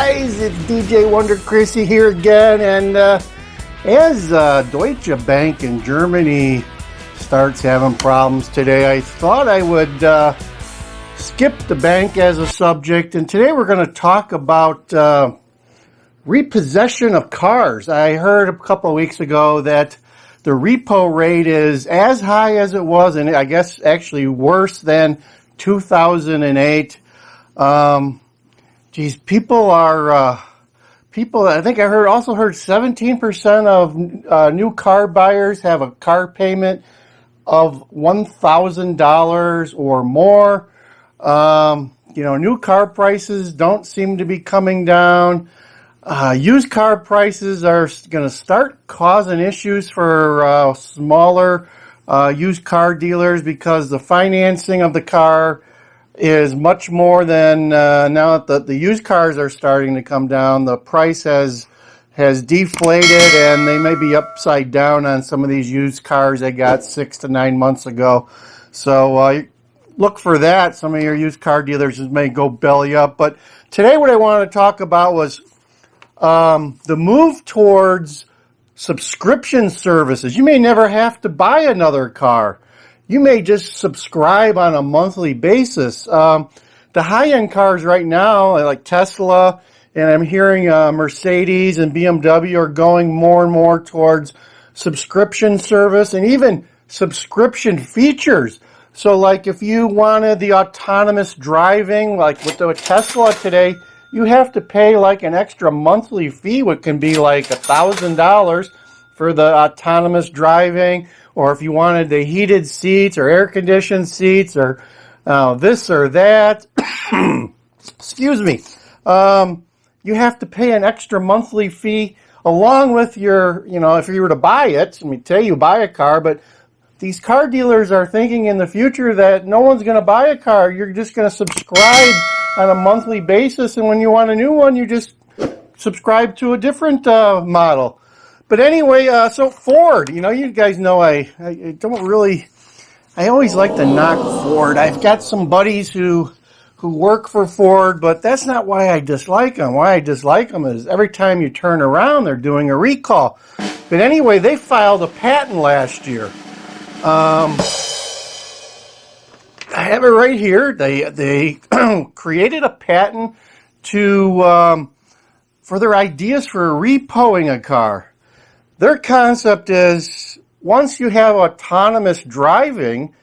guys, it's DJ Wonder Chrissy here again, and as Deutsche Bank in Germany starts having problems today, I thought I would skip the bank as a subject, and today we're going to talk about repossession of cars. I heard a couple of weeks ago that the repo rate is as high as it was, and I guess actually worse than 2008. People are, I think I also heard 17% of new car buyers have a car payment of $1,000 or more. New car prices don't seem to be coming down. Used car prices are going to start causing issues for smaller used car dealers because the financing of the car is much more than now that the used cars are starting to come down. The price has deflated, and they may be upside down on some of these used cars they got 6 to 9 months ago. So look for that. Some of your used car dealers may go belly up. But today what I wanted to talk about was the move towards subscription services. You may never have to buy another car. You may just subscribe on a monthly basis. The high-end cars right now, like Tesla, and I'm hearing Mercedes and BMW are going more and more towards subscription service and even subscription features. So like if you wanted the autonomous driving, like with the Tesla today, you have to pay like an extra monthly fee, which can be like $1,000 for the autonomous driving. Or if you wanted the heated seats or air-conditioned seats or this or that, excuse me, you have to pay an extra monthly fee along with your, if you were to buy it. Let me tell you, buy a car, but these car dealers are thinking in the future that no one's going to buy a car. You're just going to subscribe on a monthly basis, and when you want a new one, you just subscribe to a different model. But anyway, so Ford, you guys know I always like to knock Ford. I've got some buddies who work for Ford, but that's not why I dislike them. Why I dislike them is every time you turn around, they're doing a recall. But anyway, they filed a patent last year. I have it right here. They created a patent for their ideas for repoing a car. Their concept is once you have autonomous driving,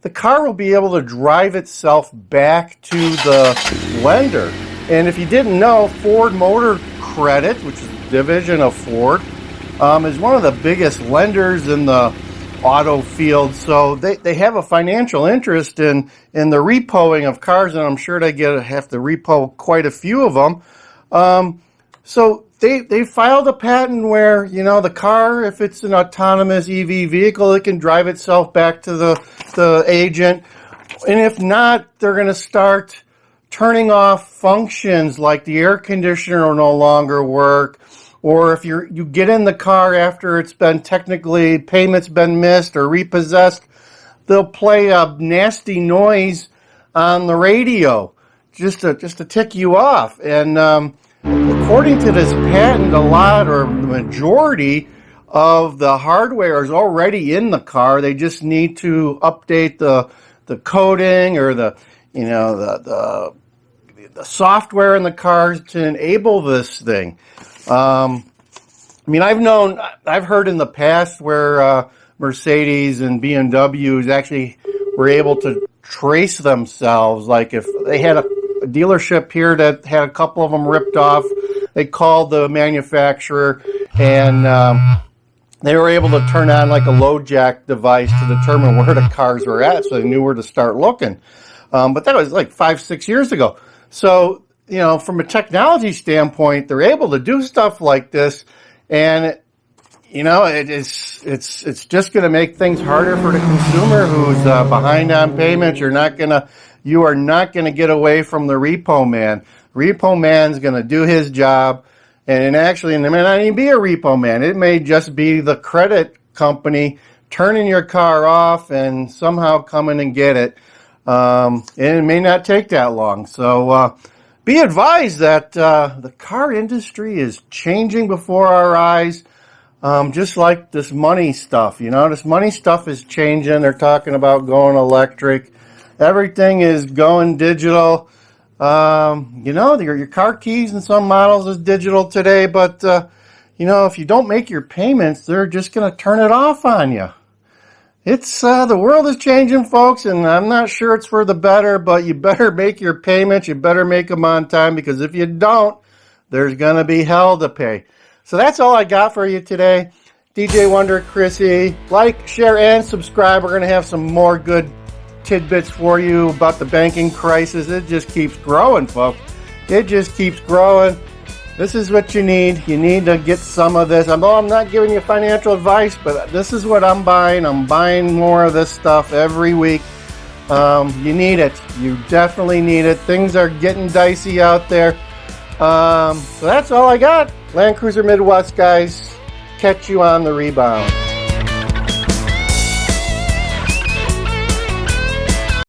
the car will be able to drive itself back to the lender. And if you didn't know, Ford Motor Credit, which is a division of Ford, is one of the biggest lenders in the auto field. So they have a financial interest in the repoing of cars, and I'm sure they have to repo quite a few of them. So they filed a patent where, the car, if it's an autonomous EV vehicle, it can drive itself back to the agent. And if not, they're going to start turning off functions like the air conditioner will no longer work. Or if you get in the car after it's been payment's been missed or repossessed, they'll play a nasty noise on the radio just to tick you off. And according to this patent, the majority of the hardware is already in the car. They just need to update the coding or the software in the cars to enable this thing. I've heard in the past where Mercedes and BMWs actually were able to trace themselves. Like if they had a dealership here that had a couple of them ripped off, they called the manufacturer and they were able to turn on like a load jack device to determine where the cars were at, so they knew where to start looking. But that was like 5-6 years ago. So, from a technology standpoint, they're able to do stuff like this, and it's just going to make things harder for the consumer who's behind on payments. You are not going to get away from the Repo-man. Repo-man's going to do his job, and actually, it may not even be a Repo-man. It may just be the credit company turning your car off and somehow coming and get it. And it may not take that long. So be advised that the car industry is changing before our eyes, just like this money stuff. You know, this money stuff is changing. They're talking about going electric. Everything is going digital. You know, your car keys in some models is digital today, but you know, if you don't make your payments, they're just going to turn it off on you. It's the world is changing, folks, and I'm not sure it's for the better, but you better make your payments. You better make them on time, because if you don't, there's going to be hell to pay. So that's all I got for you today. DJ Wonder, Chrissy. Like, share, and subscribe. We're going to have some more good tidbits for you about the banking crisis. It just keeps growing, folks. It just keeps growing. This is what you need. You need to get some of this. Although I'm not giving you financial advice, but this is what I'm buying. I'm buying more of this stuff every week. You need it. You definitely need it. Things are getting dicey out there. So that's all I got. Land Cruiser Midwest, guys. Catch you on the rebound.